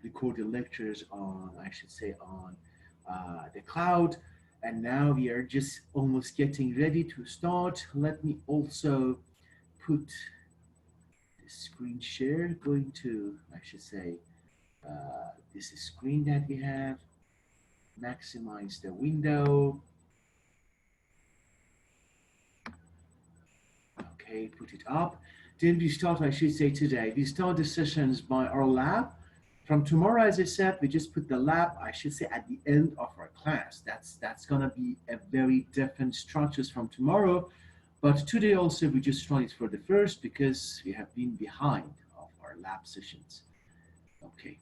recorded lectures on, I should say, on the cloud. And now we are just almost getting ready to start. Let me also put the screen share, going to, I should say, this screen that we have, maximize the window. Okay, put it up. Then we start, I should say today, we start the sessions by our lab. From tomorrow, as I said, we just put the lab, I should say, at the end of our class. That's gonna be a very different structures from tomorrow. But today also, we just run it for the first because we have been behind of our lab sessions. Okay.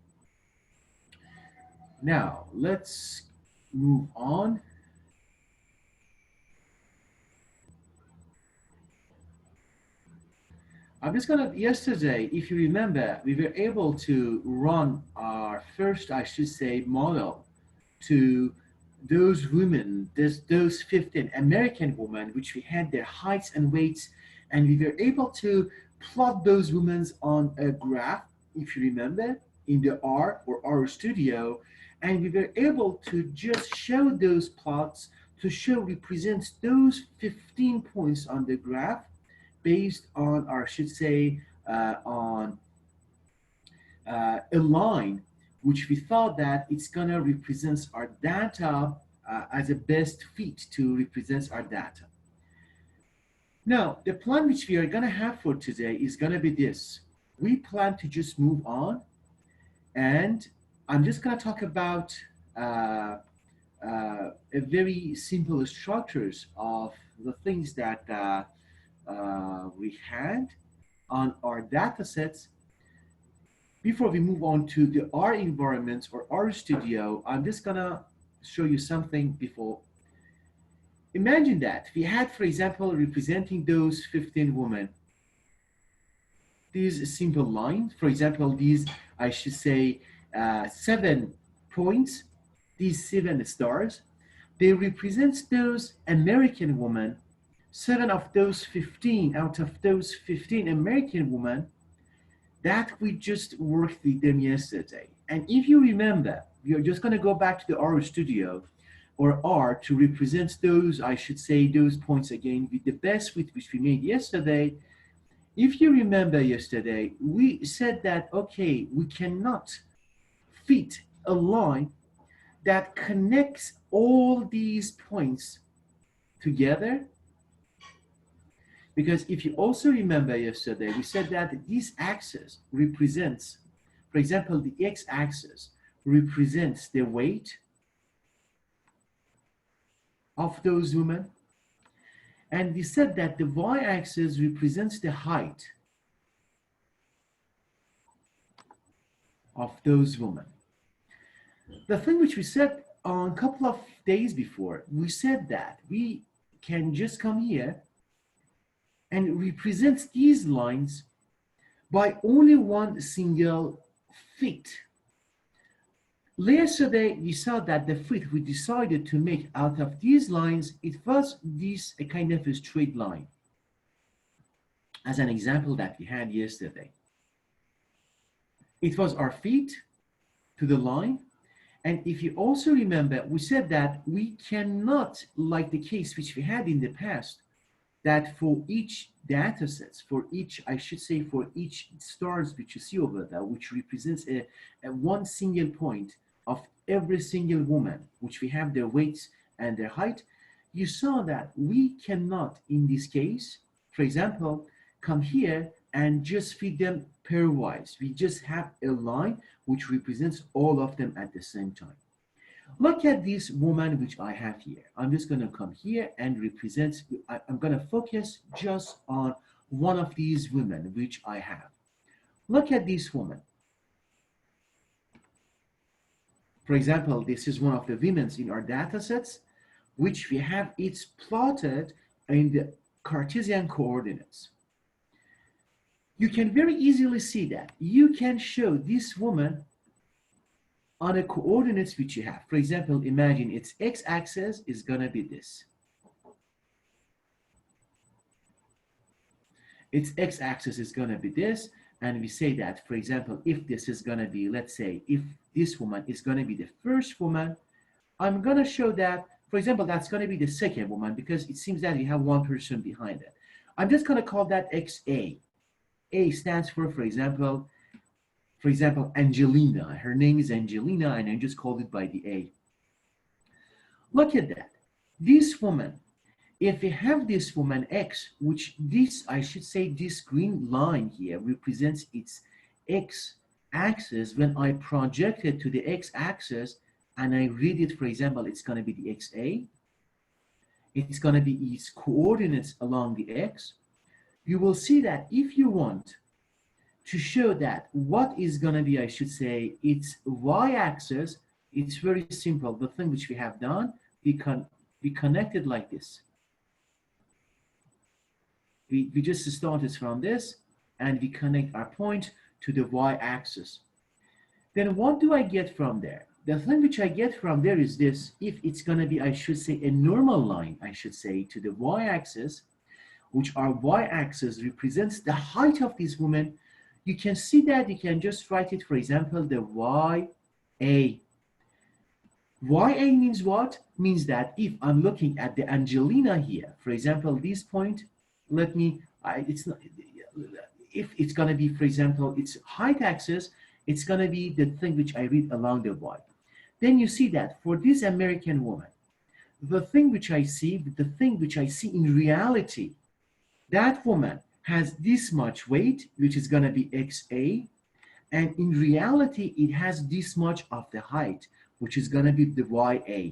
Now, let's move on. I'm just gonna, yesterday, if you remember, we were able to run our first, I should say, model to those women, those 15 American women, which we had their heights and weights, and we were able to plot those women on a graph, if you remember, in the R or R studio, and we were able to just show those plots to show represents those 15 points on the graph based on, or I should say, on a line which we thought that it's gonna represent our data as a best fit to represent our data. Now, the plan which we are gonna have for today is gonna be this. We plan to just move on, and I'm just gonna talk about a very simple structures of the things that we had on our data sets. Before we move on to the R environment or R studio, I'm just gonna show you something before. Imagine that we had, for example, representing those 15 women. These simple lines, for example, these, I should say, 7 points, these 7 stars, they represent those American women. 7 of those 15 out of those 15 American women that we just worked with them yesterday. And if you remember, you're just going to go back to the R studio or R to represent those, I should say, those points again with the best fit which we made yesterday. If you remember yesterday, we said that, okay, we cannot fit a line that connects all these points together. Because if you also remember yesterday, we said that this axis represents, for example, the x-axis represents the weight of those women. And we said that the y-axis represents the height of those women. The thing which we said on a couple of days before, we said that we can just come here and represent these lines by only one single fit. Yesterday, we saw that the fit we decided to make out of these lines, it was this a kind of a straight line, as an example that we had yesterday. It was our fit to the line. And if you also remember, we said that we cannot, like the case which we had in the past, that for each data sets, for each, I should say, for each stars which you see over there, which represents a one single point of every single woman, which we have their weights and their height, you saw that we cannot, in this case, for example, come here and just feed them pairwise. We just have a line which represents all of them at the same time. Look at this woman which I have here. I'm just going to come here and represent, I'm going to focus just on one of these women which I have. Look at this woman. For example, this is one of the women in our data sets, which we have it's plotted in the Cartesian coordinates. You can very easily see that. You can show this woman on the coordinates which you have. For example, imagine its x-axis is going to be this. Its x-axis is going to be this. And we say that, for example, if this is going to be, let's say, if this woman is going to be the first woman, I'm going to show that, for example, that's going to be the second woman because it seems that you have one person behind it. I'm just going to call that XA. A stands for example, Angelina. Her name is Angelina, and I just called it by the A. Look at that. This woman, if we have this woman X, which this, I should say, this green line here represents its X axis, when I project it to the X axis and I read it, for example, it's going to be the XA. It's going to be its coordinates along the X. You will see that if you want to show that what is going to be, I should say, its y-axis, it's very simple. The thing which we have done, we connected like this. We just started from this, and we connect our point to the y-axis. Then what do I get from there? The thing which I get from there is this. If it's going to be, I should say, a normal line, I should say, to the y-axis, which our y-axis represents the height of this woman, you can see that you can just write it, for example, the YA. YA means what? Means that if I'm looking at the Angelina here, for example, this point, let me, it's not, if it's going to be, for example, its height axis, it's going to be the thing which I read along the Y. Then you see that for this American woman, the thing which I see in reality, that woman has this much weight, which is going to be XA, and in reality, it has this much of the height, which is going to be the YA.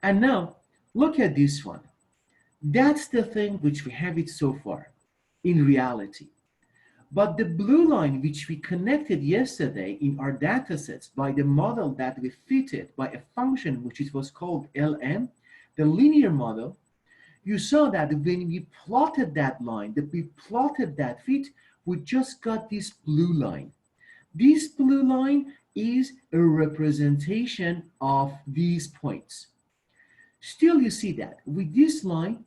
And now, look at this one. That's the thing which we have it so far, in reality. But the blue line, which we connected yesterday in our data sets by the model that we fitted by a function which it was called LM, the linear model, you saw that when we plotted that line, that we plotted that fit, we just got this blue line. This blue line is a representation of these points. Still, you see that with this line,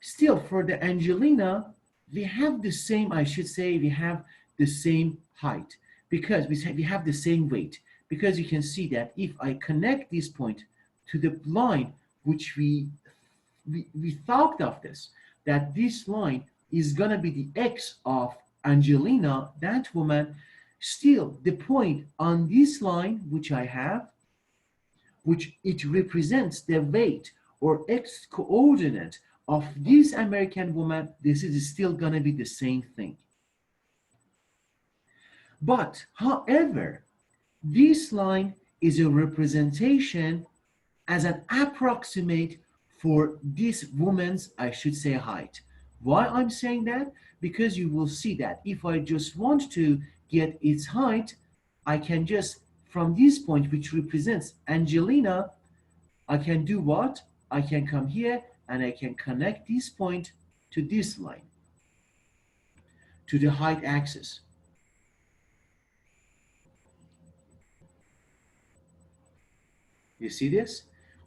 still for the Angelina, we have the same, I should say, we have the same height because we have the same weight. Because you can see that if I connect this point to the line which we thought of this, that this line is going to be the X of Angelina, that woman, still the point on this line which I have, which it represents the weight or X coordinate of this American woman, this is still going to be the same thing. But however, this line is a representation as an approximate for this woman's, I should say, height. Why I'm saying that? Because you will see that if I just want to get its height, I can just, from this point which represents Angelina, I can do what? I can come here and I can connect this point to this line, to the height axis. You see this?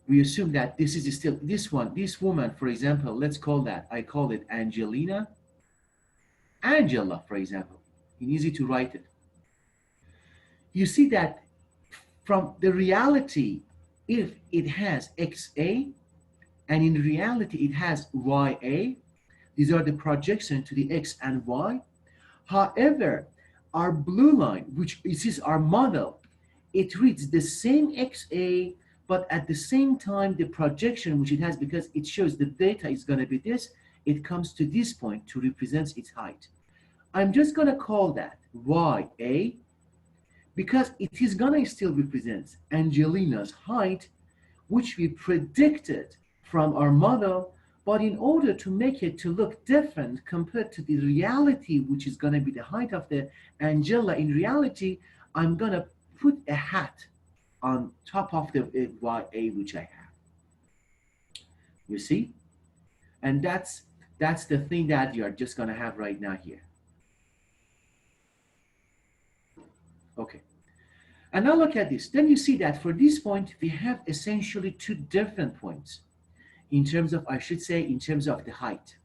We assume that this is still this one, this woman, for example, let's call that, I call it Angelina. Angela, for example, it's easy to write it. You see that from the reality, if it has XA, and in reality it has YA, these are the projection to the X and Y. However, our blue line, which is our model, it reads the same XA, but at the same time, the projection which it has, because it shows the data is going to be this, it comes to this point to represent its height. I'm just going to call that YA, because it is going to still represent Angelina's height, which we predicted from our model, but in order to make it to look different compared to the reality, which is going to be the height of the Angela in reality, I'm going to put a hat on top of the YA which I have. You see? And that's the thing that you're just going to have right now here. Okay. And now look at this. Then you see that for this point, we have essentially two different points in terms of, I should say, in terms of the height.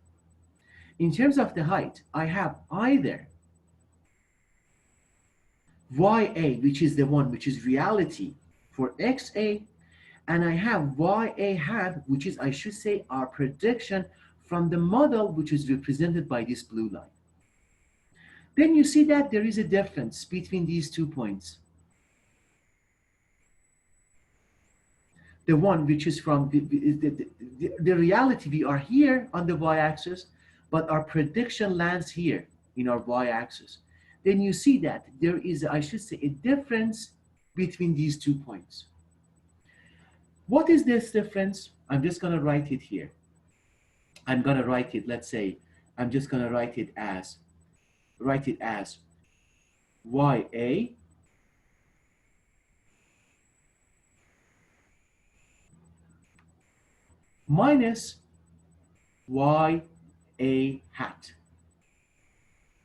In terms of the height, I have either YA, which is the one which is reality for XA, and I have YA hat, which is, I should say, our prediction from the model, which is represented by this blue line. Then you see that there is a difference between these 2 points. The one which is from the reality, we are here on the y-axis, but our prediction lands here in our y-axis. Then you see that there is, I should say, a difference between these 2 points. What is this difference? I'm just going to write it here. I'm going to write it, let's say, I'm just going to write it as YA minus YA hat.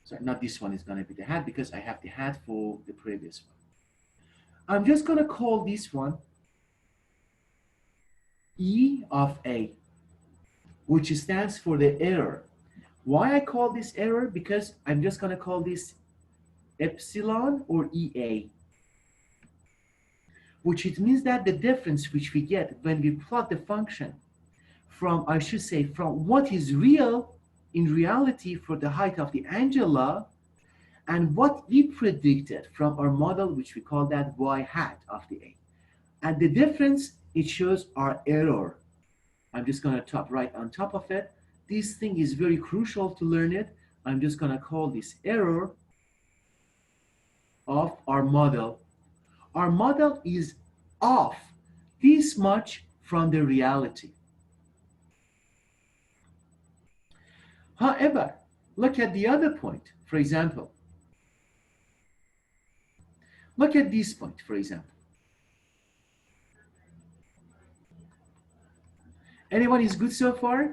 Sorry, not this one is going to be the hat because I have the hat for the previous one. I'm just going to call this one E of A, which stands for the error. Why I call this error? Because I'm just going to call this epsilon or EA, which it means that the difference which we get when we plot the function from, I should say, from what is real in reality for the height of the Angela and what we predicted from our model, which we call that Y hat of the A. And the difference, it shows our error. I'm just going to write on top of it. This thing is very crucial to learn it. I'm just going to call this error of our model. Our model is off this much from the reality. However, look at the other point, for example. Look at this point, for example. Anyone is good so far?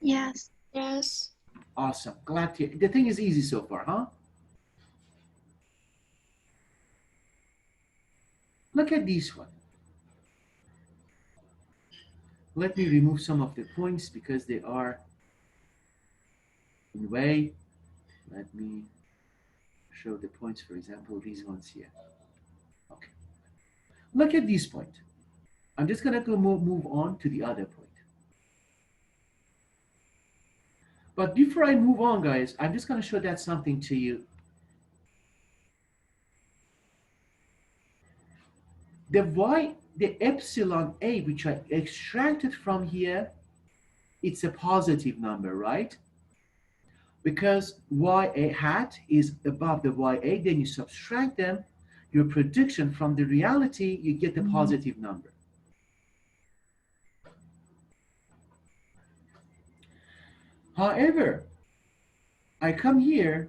Yes. Yes. Awesome. Glad to hear. The thing is easy so far, huh? Look at this one. Let me remove some of the points because they are in the way. Let me show the points, for example, these ones here. Okay. Look at this point. I'm just going to go move on to the other point. But before I move on, guys, I'm just going to show that something to you. The epsilon A, which I extracted from here, it's a positive number, right? Because YA hat is above the YA, then you subtract them, your prediction from the reality, you get the positive number. However, I come here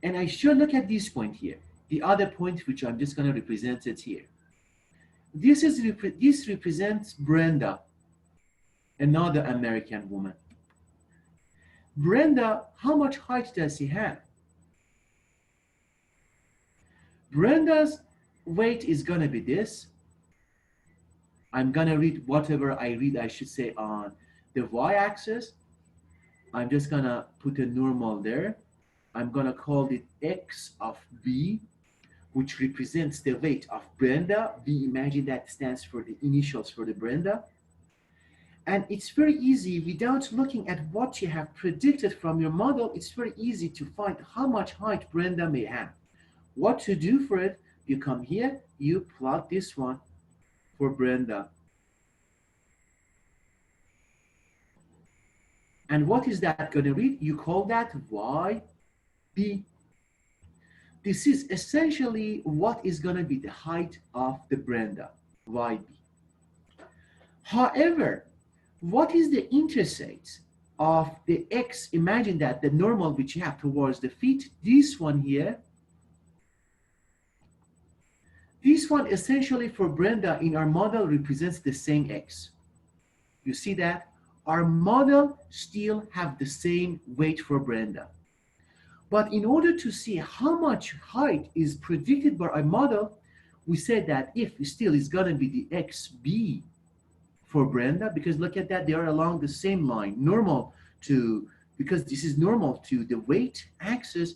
and I should look at this point here, the other point which I'm just going to represent it here. This represents Brenda, another American woman. Brenda, how much height does she have? Brenda's weight is going to be this. I'm going to read whatever I read, I should say, on the y-axis. I'm just going to put a normal there. I'm going to call it X of B, which represents the weight of Brenda. B, imagine that stands for the initials for the Brenda. And it's very easy, without looking at what you have predicted from your model, it's very easy to find how much height Brenda may have. What to do for it? You come here, you plot this one for Brenda. And what is that going to read? You call that YB. This is essentially what is going to be the height of the Brenda, YB. However, what is the intercept of the X? Imagine that the normal which you have towards the feet, this one here, this one essentially for Brenda in our model represents the same X. You see that? Our model still have the same weight for Brenda. But in order to see how much height is predicted by our model, we said that if still is going to be the XB for Brenda, because look at that, they are along the same line, normal to, because this is normal to the weight axis,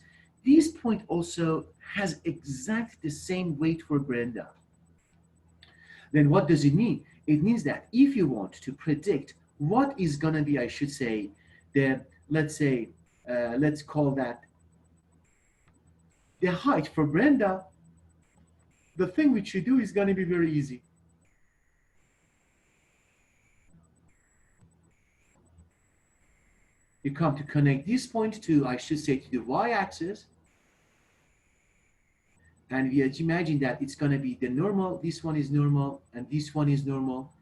this point also has exact the same weight for Brenda. Then what does it mean? It means that if you want to predict what is going to be, I should say, the, let's say, let's call that the height for Brenda, the thing which you do is going to be very easy. You come to connect this point to, I should say, to the y-axis. And we imagine that it's going to be the normal, this one is normal, and this one is normal.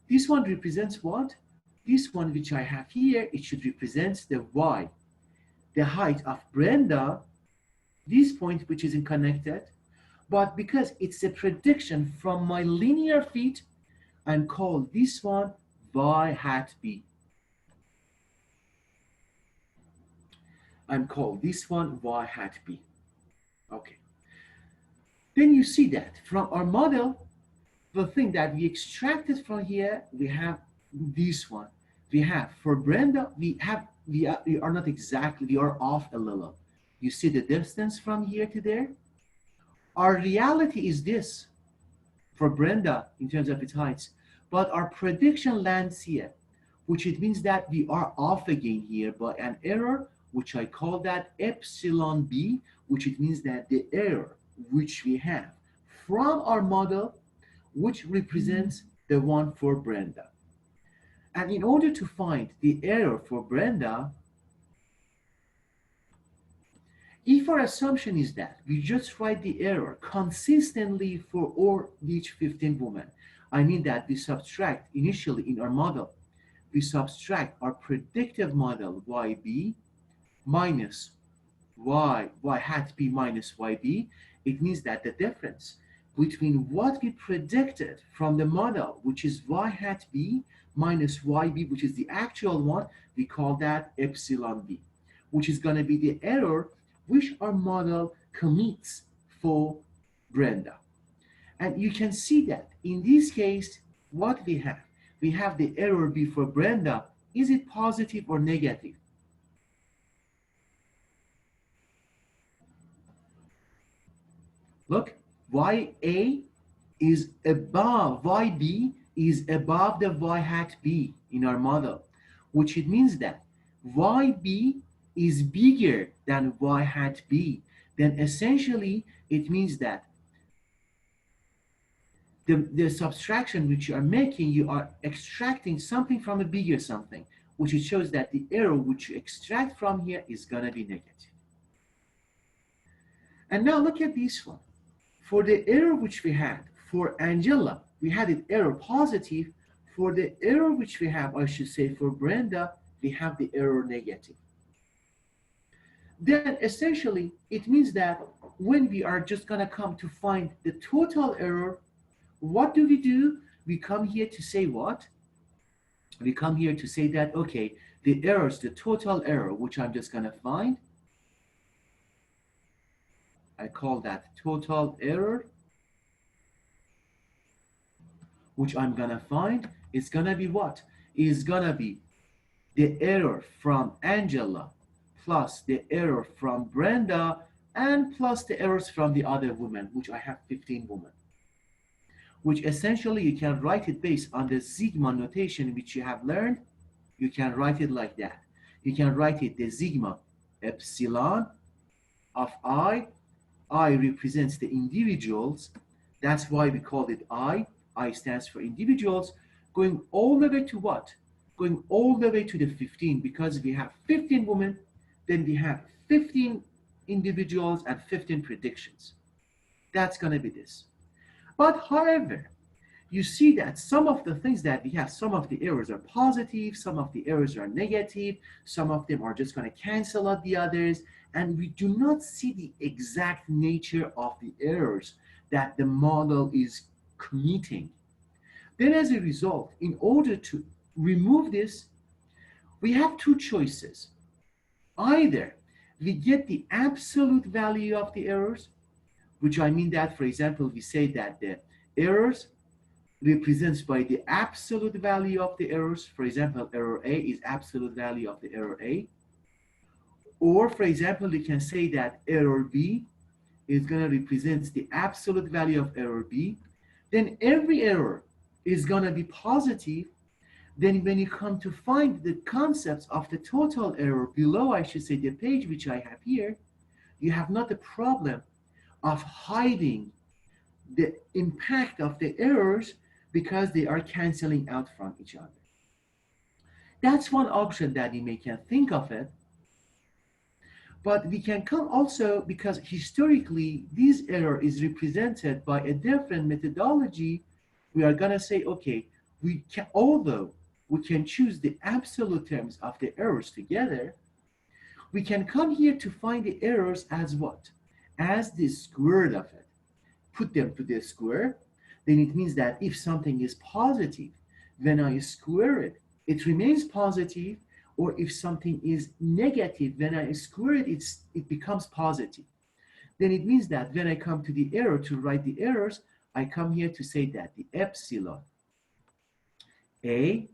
This one represents what? This one which I have here, it should represent the y. The height of Brenda, this point which isn't connected, but because it's a prediction from my linear feet, I'm called this one y hat b. I'm called this one y hat b. Okay. Then you see that from our model, the thing that we extracted from here, we have this one. We have for Brenda, we are not exactly, we are off a little. You see the distance from here to there? Our reality is this for Brenda in terms of its heights, but our prediction lands here, which it means that we are off again here by an error, which I call that epsilon b, which it means that the error which we have from our model, which represents the one for Brenda. And in order to find the error for Brenda, if our assumption is that we just write the error consistently for all each 15 women, I mean that we subtract initially in our model, we subtract our predictive model YB minus y hat b minus yb, it means that the difference between what we predicted from the model, which is y hat b minus yb, which is the actual one, we call that epsilon b, which is going to be the error which our model commits for Brenda. And you can see that in this case, what we have the error b for Brenda. Is it positive or negative? Look, YA is above, YB is above the Y hat B in our model, which it means that YB is bigger than Y hat B. Then essentially it means that the subtraction which you are making, you are extracting something from a bigger something, which it shows that the error which you extract from here is going to be negative. And now look at this one. For the error which we had for Angela, we had an error positive. For the error which we have, I should say for Brenda, we have the error negative. Then essentially, it means that when we are just going to come to find the total error, what do? We come here to say what? We come here to say that, okay, the errors, the total error, which I'm just going to find, I call that total error, which I'm going to find is going to be what? Is going to be the error from Angela plus the error from Brenda and plus the errors from the other women, which I have 15 women. Which essentially you can write it based on the sigma notation which you have learned. You can write it like that. You can write it the sigma epsilon of I represents the individuals. That's why we called it I. I stands for individuals. Going all the way to what? Going all the way to the 15, because we have 15 women, then we have 15 individuals and 15 predictions. That's going to be this. But however, you see that some of the things that we have, some of the errors are positive, some of the errors are negative, some of them are just going to cancel out the others, and we do not see the exact nature of the errors that the model is committing. Then as a result, in order to remove this, we have two choices. Either we get the absolute value of the errors, which I mean that, for example, we say that the errors represents by the absolute value of the errors. For example, error A is absolute value of the error A. Or for example, you can say that error B is going to represent the absolute value of error B. Then every error is going to be positive. Then when you come to find the concepts of the total error below, I should say the page which I have here, you have not the problem of hiding the impact of the errors because they are canceling out from each other. That's one option that you may can think of it. But we can come also, because historically this error is represented by a different methodology, we are going to say, okay, we can, although we can choose the absolute terms of the errors together, we can come here to find the errors as what? As the square root of it. Put them to the square, then it means that if something is positive, when I square it, it remains positive, or if something is negative, when I square it, it becomes positive. Then it means that when I come to the error to write the errors, I come here to say that the epsilon A,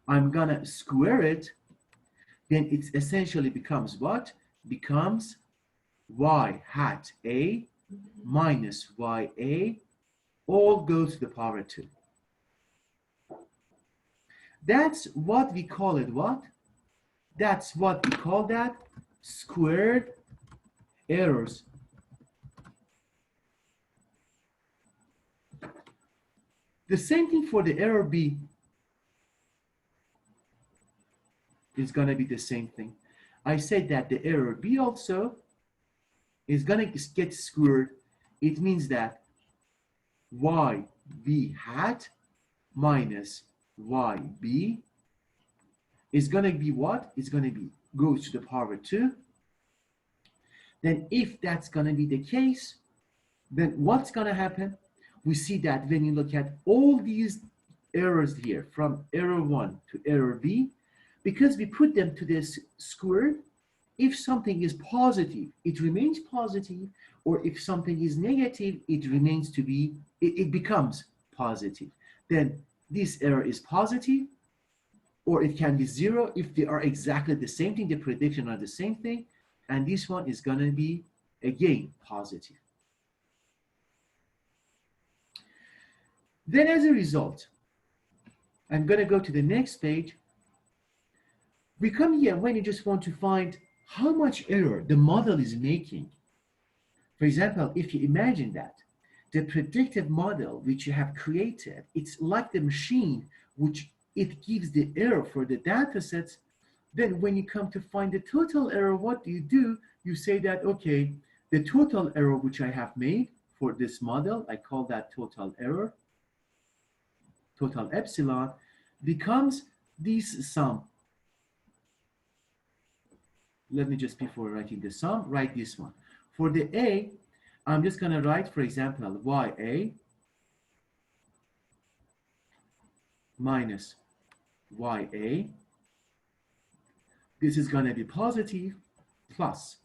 I'm gonna square it, then it essentially becomes what? Becomes y hat A minus ya all goes to the power 2. That's what we call it what? That's what we call that squared errors. The same thing for the error B is going to be the same thing. I said that the error B also is going to get squared. It means that yb hat minus yb is going to be what? It's going to be goes to the power 2. Then if that's going to be the case, then what's going to happen? We see that when you look at all these errors here, from error 1 to error B, because we put them to this square, if something is positive, it remains positive, or if something is negative, it becomes positive. Then this error is positive, or it can be 0 if they are exactly the same thing, the prediction are the same thing, and this one is going to be, again, positive. Then as a result, I'm going to go to the next page. We come here when you just want to find how much error the model is making. For example, if you imagine that the predictive model which you have created, it's like the machine which it gives the error for the data sets, then when you come to find the total error, what do? You say that, okay, the total error which I have made for this model, I call that total error, total epsilon, becomes this sum. Let me just, before writing the sum, write this one. For the A, I'm just going to write, for example, ya minus ya. This is going to be positive plus.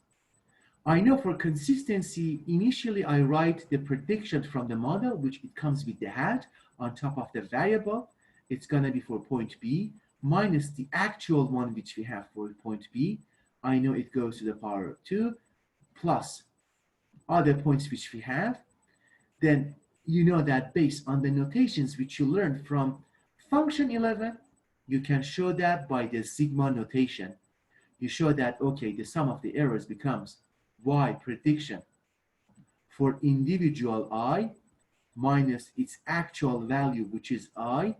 I know for consistency, initially I write the prediction from the model, which it comes with the hat on top of the variable. It's going to be for point B minus the actual one which we have for point B. I know it goes to the power of 2 plus other points which we have. Then you know that based on the notations which you learned from function 11, you can show that by the sigma notation. You show that, okay, the sum of the errors becomes y prediction for individual I minus its actual value, which is I.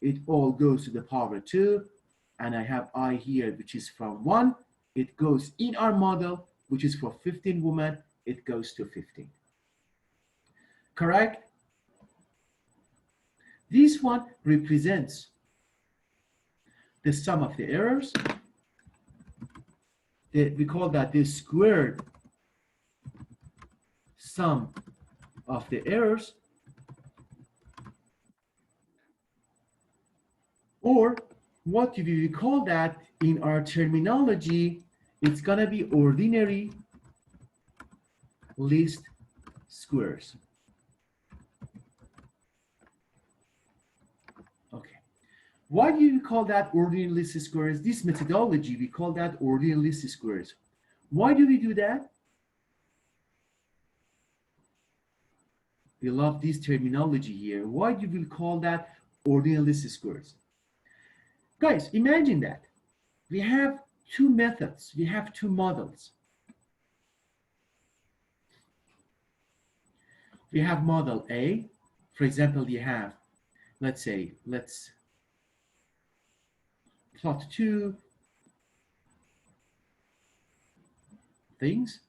It all goes to the power 2, and I have I here, which is from 1. It goes in our model, which is for 15 women, it goes to 15. Correct? This one represents the sum of the errors. We call that the squared sum of the errors, or what do we call that in our terminology? It's going to be ordinary least squares. Okay. Why do you call that ordinary least squares? This methodology, we call that ordinary least squares. Why do we do that? We love this terminology here. Why do we call that ordinary least squares? Guys, imagine that. We have two methods. We have two models. We have model A. For example, you have, let's plot two things.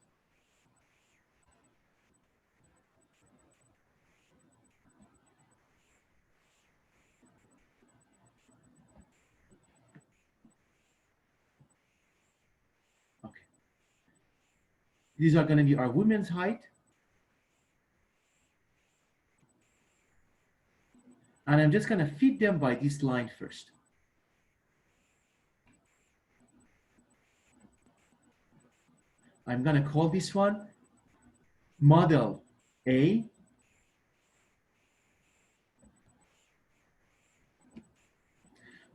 Okay. These are going to be our women's height. And I'm just going to feed them by this line first. I'm going to call this one model A.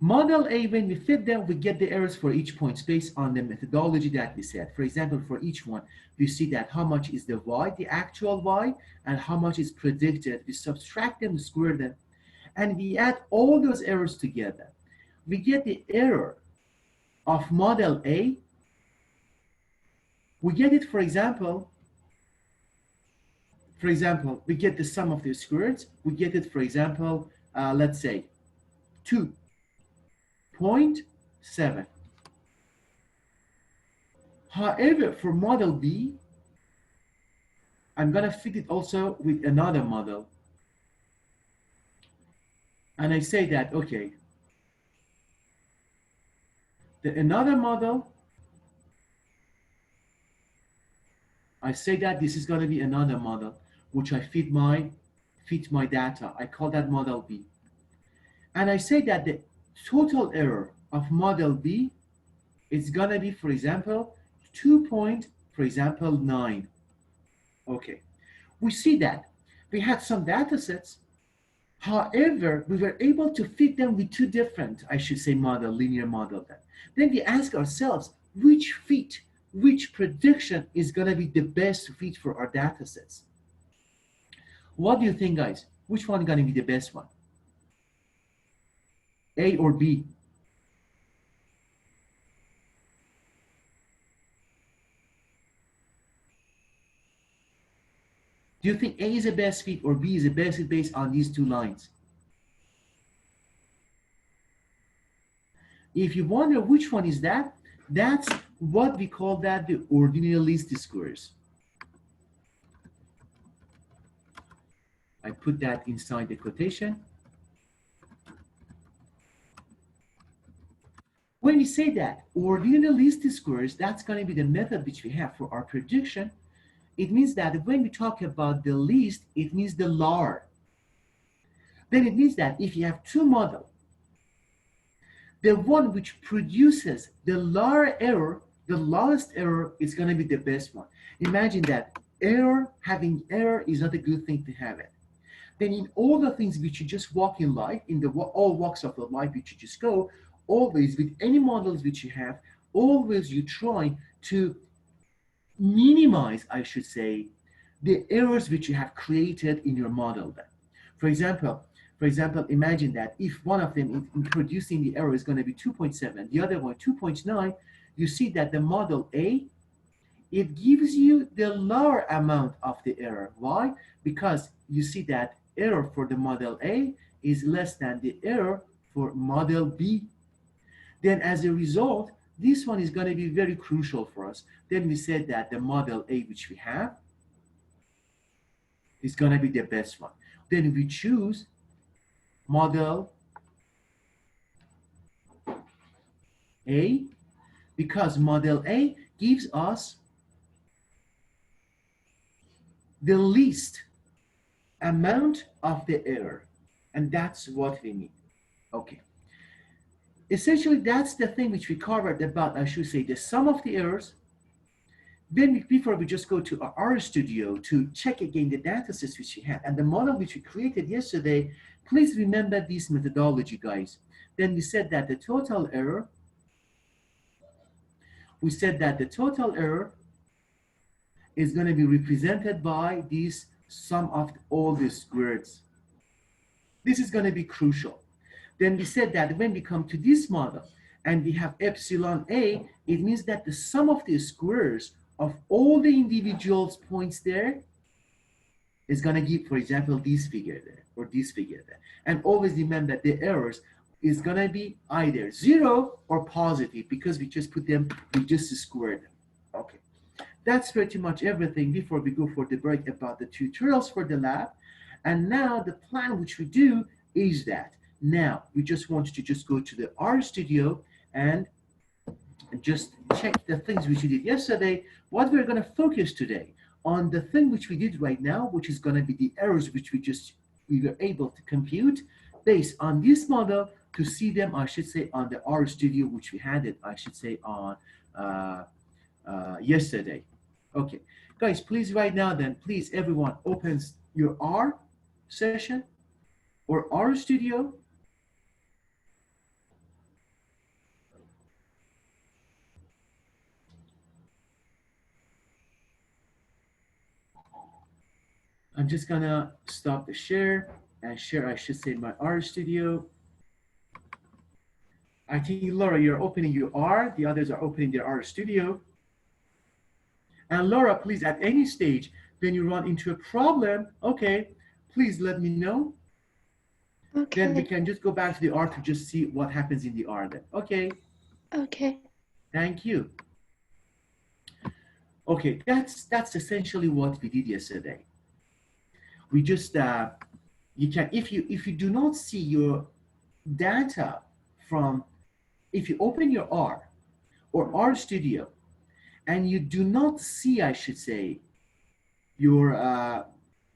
Model A, when we fit them, we get the errors for each point based on the methodology that we set. For example, for each one, we see that how much is the y, the actual y, and how much is predicted. We subtract them, square them, and we add all those errors together. We get the error of model A. We get it, for example, we get the sum of the squares. We get it, for example, let's say 2.7. However, for model B, I'm going to fit it also with another model. And I say that, okay, another model, I say that this is going to be another model, which I fit my data. I call that model B. And I say that the total error of model B is going to be, for example, 2.9. Okay. We see that we had some data sets. However, we were able to fit them with two different, I should say, linear model. Then we ask ourselves, which prediction is going to be the best fit for our data sets? What do you think, guys? Which one is going to be the best one? A or B? Do you think A is the best fit or B is the best fit based on these two lines? If you wonder which one is that, that's what we call that the ordinary least squares. I put that inside the quotation. When we say that ordinary least squares, that's going to be the method which we have for our prediction. It means that when we talk about the least, it means the lower. Then it means that if you have two models, the one which produces the lower error, the lowest error is going to be the best one. Imagine that having error is not a good thing to have it. Then in all the things which you just walk in life, in all walks of the life which you just go, always with any models which you have, always you try to minimize, I should say, the errors which you have created in your model. For example, imagine that if one of them in producing the error is going to be 2.7, the other one 2.9, you see that the model A, it gives you the lower amount of the error. Why? Because you see that error for the model A is less than the error for model B. Then as a result, this one is going to be very crucial for us. Then we said that the model A which we have is going to be the best one. Then we choose model A because model A gives us the least amount of the error, and that's what we need. Okay. Essentially, that's the thing which we covered about, I should say, the sum of the errors. Then before we just go to our studio to check again the data sets which we had and the model which we created yesterday, please remember this methodology, guys. Then we said that the total error, is going to be represented by this sum of all the squares. This is going to be crucial. Then we said that when we come to this model and we have epsilon A, it means that the sum of the squares of all the individuals points there is going to give, for example, this figure there or this figure there. And always remember that the errors is going to be either 0 or positive because we just put them, we just squared them. Okay. That's pretty much everything before we go for the break about the tutorials for the lab. And now the plan which we do is that now we just want to just go to the R Studio and just check the things which we did yesterday. What we're going to focus today on the thing which we did right now, which is going to be the errors which we were able to compute based on this model to see them, I should say, on the R Studio, which we had it, I should say, on yesterday. Okay, guys, please right now then, please everyone opens your R session or R Studio. I'm just gonna stop the share and share, I should say, my R Studio. I think, Laura, you're opening your R, the others are opening their R Studio. And Laura, please, at any stage, when you run into a problem, okay, please let me know. Okay. Then we can just go back to the R to just see what happens in the R then. Okay. Okay. Thank you. Okay, that's essentially what we did yesterday. We just you can, if you do not see your data from, if you open your R or R Studio and you do not see, I should say, your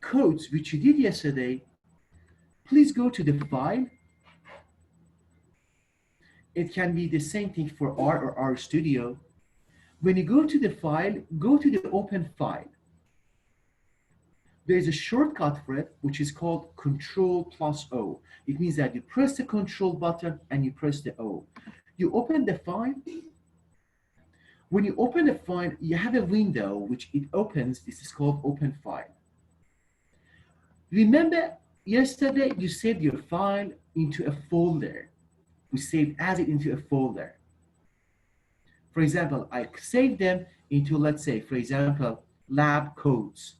codes which you did yesterday, please go to the file. It can be the same thing for R or R Studio. When you go to the file, go to the open file. There's a shortcut for it, which is called Control+O. It means that you press the Control button and you press the O. You open the file. When you open the file, you have a window which it opens. This is called Open File. Remember, yesterday you saved your file into a folder. We saved as it into a folder. For example, I saved them into, let's say, for example, lab codes.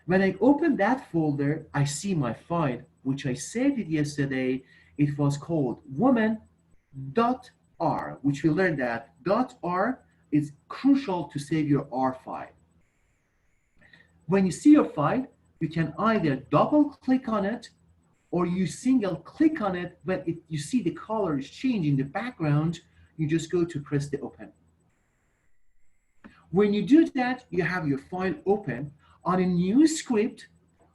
When I open that folder, I see my file, which I saved it yesterday. It was called woman.r, which we learned that .r is crucial to save your R file. When you see your file, you can either double click on it or you single click on it. When you see the colors change in the background, you just go to press the open. When you do that, you have your file open on a new script,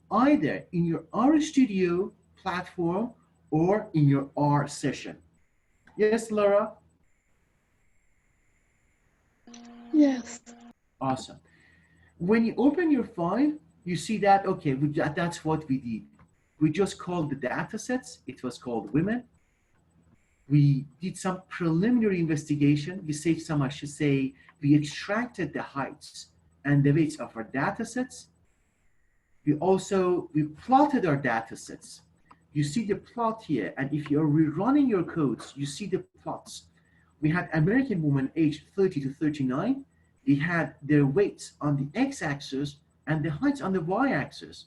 either in your R Studio platform or in your R session. Yes, Laura? Yes. Awesome. When you open your file, you see that, okay, that's what we did. We just called the data sets. It was called women. We did some preliminary investigation. We saved some, I should say, we extracted the heights and the weights of our data sets. We plotted our data sets. You see the plot here, and if you're rerunning your codes, you see the plots. We had American women aged 30 to 39. We had their weights on the x-axis and the heights on the y-axis.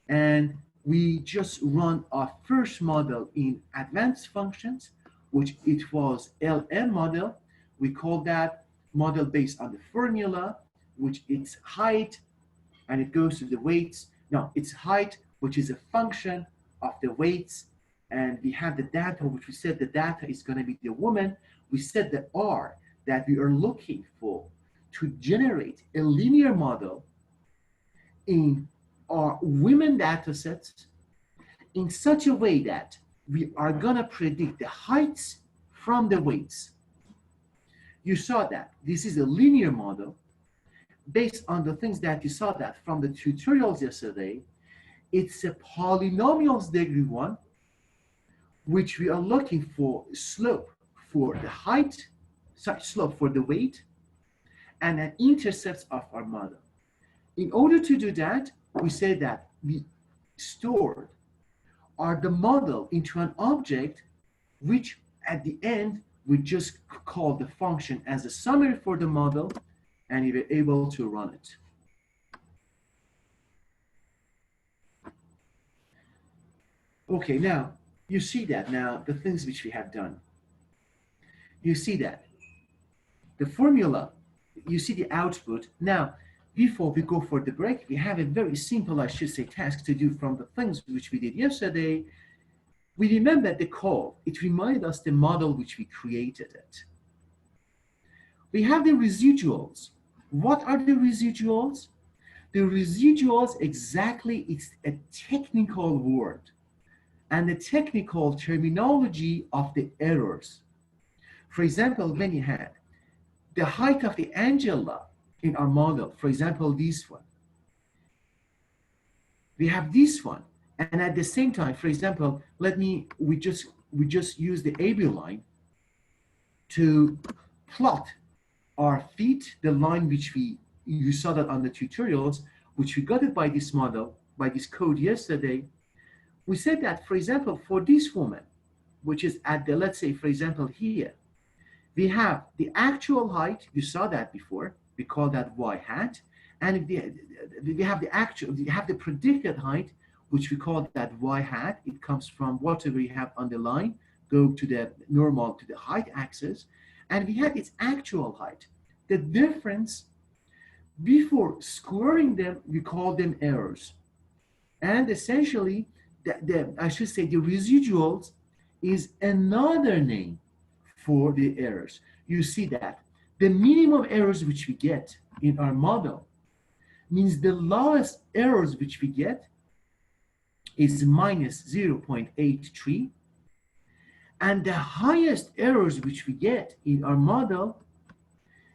And we just run our first model in advanced functions, which it was LM model. We call that model based on the formula, which it's height, and it goes to the weights. No, it's height, which is a function of the weights. And we have the data, which we said the data is going to be the woman. We said the R that we are looking for to generate a linear model in our women data sets in such a way that we are going to predict the heights from the weights. You saw that this is a linear model based on the things that you saw that from the tutorials yesterday. It's a polynomials degree 1 which we are looking for slope for the height, sorry, slope for the weight, and an intercepts of our model. In order to do that, we say that we stored the model into an object, which at the end we just call the function as a summary for the model, and we were able to run it. Okay, now you see that now the things which we have done. You see that the formula, you see the output. Now, before we go for the break, we have a very simple, I should say, task to do from the things which we did yesterday. We remember the call. It reminded us the model which we created it. We have the residuals. What are the residuals? The residuals exactly, it's a technical word and the technical terminology of the errors. For example, when you had the height of the Angela in our model, for example, this one. We have this one, and at the same time, for example, we just use the AB line to plot our feet, the line which you saw that on the tutorials, which we got it by this model, by this code yesterday. We said that, for example, for this woman, which is at the, let's say, for example, here, we have the actual height, you saw that before, we call that y hat, and we have the predicted height, which we call that y hat. It comes from whatever you have on the line, go to the normal, to the height axis, and we have its actual height. The difference, before squaring them, we call them errors. And essentially, I should say the residuals is another name for the errors. You see that the minimum errors which we get in our model means the lowest errors which we get is minus 0.83, and the highest errors which we get in our model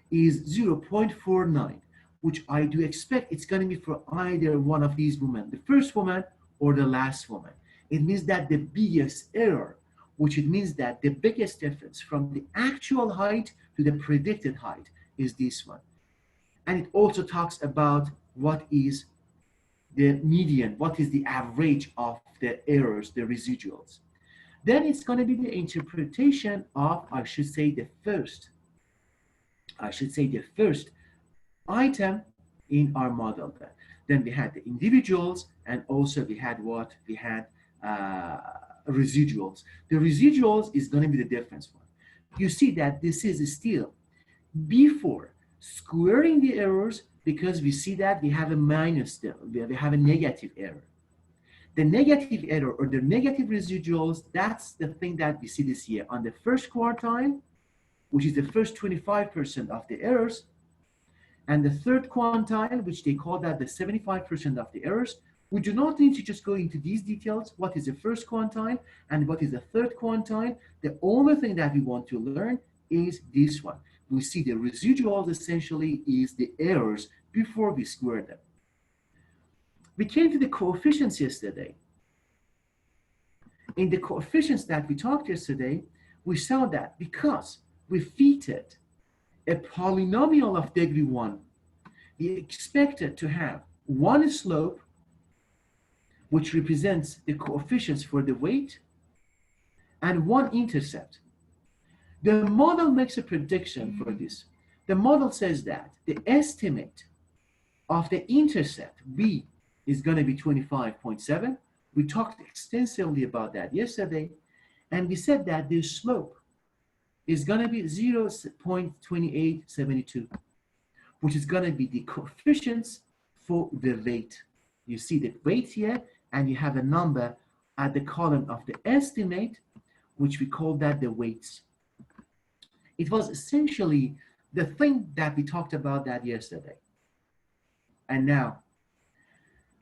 is 0.49, which I do expect it's going to be for either one of these women, the first woman or the last woman. It means that the biggest error, which it means that the biggest difference from the actual height to the predicted height is this one. And it also talks about what is the median, what is the average of the errors, the residuals. Then it's going to be the interpretation of, I should say, the first item in our model. Then we had the individuals, and also we had what? We had residuals. The residuals is going to be the difference one. You see that this is still before squaring the errors, because we see that we have a minus still, we have a negative error. The negative error or the negative residuals, that's the thing that we see this year on the first quartile, which is the first 25% of the errors, and the third quantile, which they call that the 75% of the errors. We do not need to just go into these details. What is the first quantile and what is the third quantile? The only thing that we want to learn is this one. We see the residuals essentially is the errors before we square them. We came to the coefficients yesterday. In the coefficients that we talked yesterday, we saw that because we fitted a polynomial of degree 1, we expected to have one slope, which represents the coefficients for the weight, and one intercept. The model makes a prediction for this. The model says that the estimate of the intercept, B, is going to be 25.7. We talked extensively about that yesterday, and we said that the slope is going to be 0.2872, which is going to be the coefficients for the weight. You see the weight here, and you have a number at the column of the estimate, which we call that the weights. It was essentially the thing that we talked about that yesterday. And now,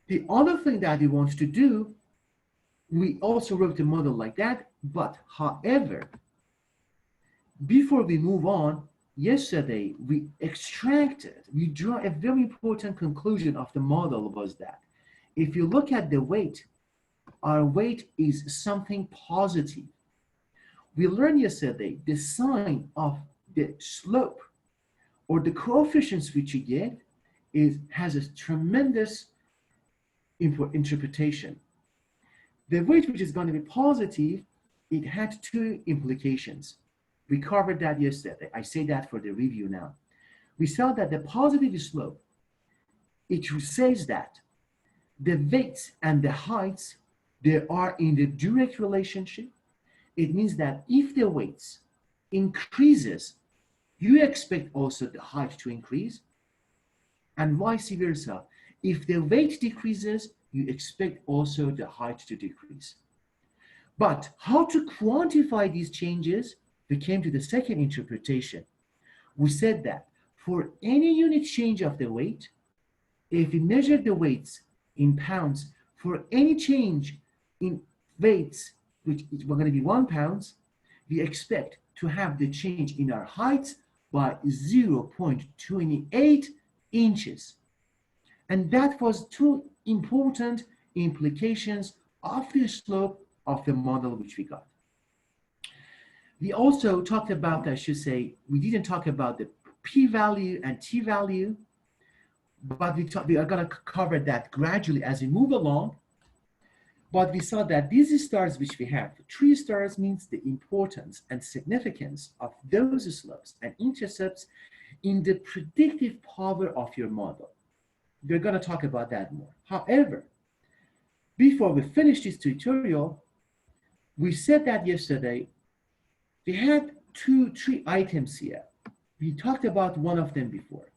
the other thing that we want to do, we also wrote a model like that, but however, before we move on, yesterday we draw a very important conclusion of the model was that if you look at the weight, our weight is something positive. We learned yesterday the sign of the slope or the coefficients which you get has a tremendous interpretation. The weight which is going to be positive, it had two implications. We covered that yesterday. I say that for the review now. We saw that the positive slope, it says that the weights and the heights, they are in the direct relationship. It means that if the weights increases, you expect also the height to increase, and vice versa. If the weight decreases, you expect also the height to decrease. But how to quantify these changes? We came to the second interpretation. We said that for any unit change of the weight, if we measure the weights in pounds, for any change in weights, which is going to be 1 pound, we expect to have the change in our height by 0.28 inches. And that was two important implications of the slope of the model which we got. We also talked about, I should say, we didn't talk about the p-value and t-value, but we are going to cover that gradually as we move along. But we saw that these stars which we have, 3 stars means the importance and significance of those slopes and intercepts in the predictive power of your model. We're going to talk about that more. However, before we finish this tutorial, we said that yesterday we had 3 items here. We talked about one of them before.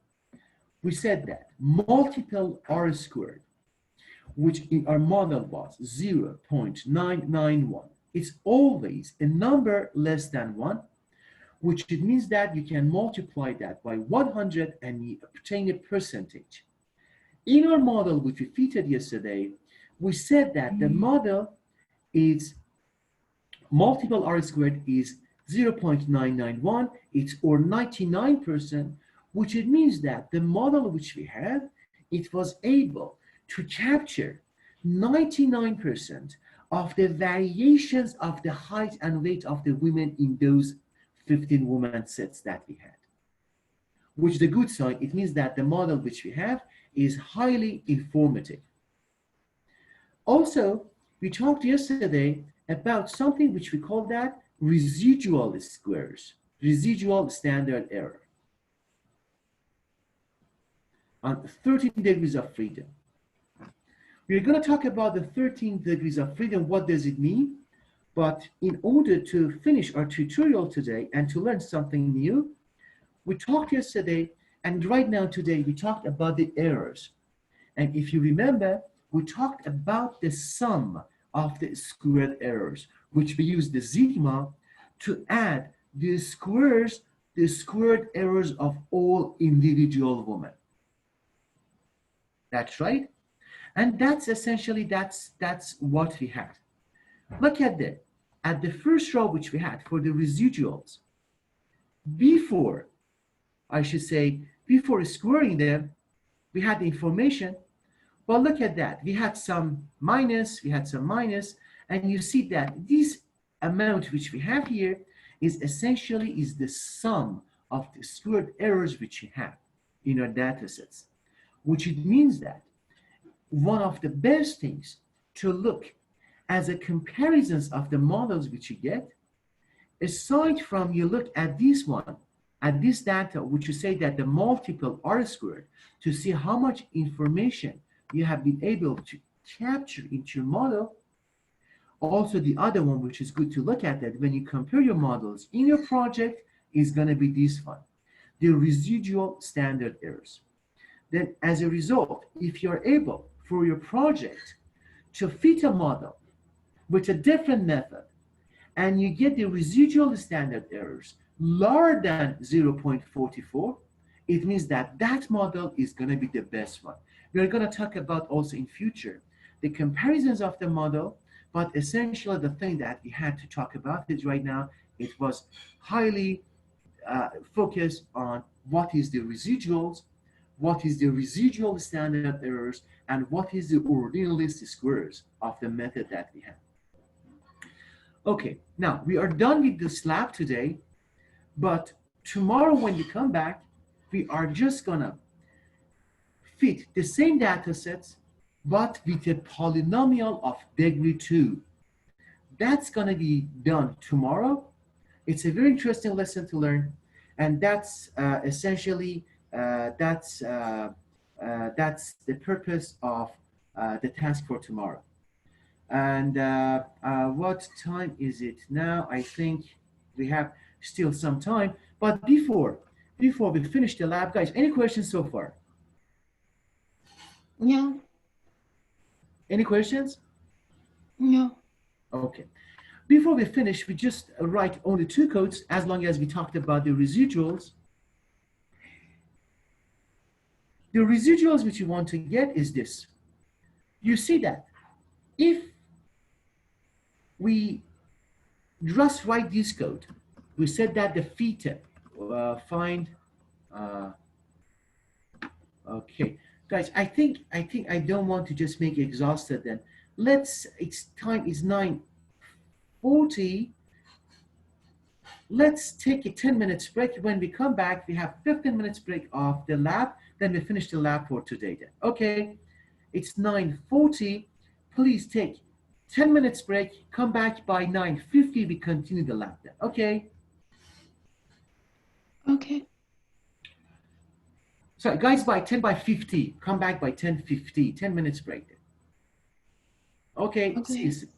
We said that multiple R squared, which in our model was 0.991. It's always a number less than 1, which it means that you can multiply that by 100 and you obtain a percentage. In our model, which we fitted yesterday, we said that the model is multiple R squared is 0.991, it's or 99%, which it means that the model which we have, it was able to capture 99% of the variations of the height and weight of the women in those 15 woman sets that we had. Which is a good sign. It means that the model which we have is highly informative. Also, we talked yesterday about something which we call that residual squares, residual standard error on 13 degrees of freedom. We're going to talk about the 13 degrees of freedom. What does it mean? But in order to finish our tutorial today and to learn something new, we talked yesterday and right now today we talked about the errors. And if you remember, we talked about the sum of the squared errors, which we use the sigma to add the squares, the squared errors of all individual women. That's right. And that's essentially, that's what we had. Look at the first row which we had for the residuals. Before, I should say, before squaring them, we had the information. Well, look at that. We had some minus, and you see that this amount which we have here is essentially the sum of the squared errors which you have in our data sets, which it means that one of the best things to look as a comparisons of the models which you get, aside from you look at this one, at this data, which you say that the multiple R squared, to see how much information you have been able to capture into your model. Also, the other one, which is good to look at, that when you compare your models in your project, is going to be this one, the residual standard errors. Then as a result, if you're able for your project to fit a model with a different method, and you get the residual standard errors lower than 0.44, it means that that model is going to be the best one. We're going to talk about also in future the comparisons of the model, but essentially the thing that we had to talk about is right now, it was highly focused on what is the residuals, what is the residual standard errors, and what is the ordinal least squares of the method that we have. Okay, now we are done with this lab today, but tomorrow when you come back, we are just gonna fit the same data sets, but with a polynomial of degree 2. That's gonna be done tomorrow. It's a very interesting lesson to learn, and that's essentially uh, that's uh, that's the purpose of the task for tomorrow. And what time is it now? I think we have still some time. But before we finish the lab, guys, any questions so far? No. Any questions? No. Okay. Before we finish, we just write only two codes as long as we talked about the residuals. The residuals which you want to get is this. You see that if we just write this code, we said that the theta, find, uh, okay. Guys, I think I don't want to just make it exhausted then. It's time is 9:40. Let's take a 10 minutes break. When we come back, we have 15 minutes break of the lab. Then we finish the lab for today then. Okay, it's 9:40. Please take 10 minutes break. Come back by 9:50. We continue the lab then. Okay. Okay. So guys, by 10:50, come back by 10:50. 10 minutes break then. Okay, see Okay. you soon.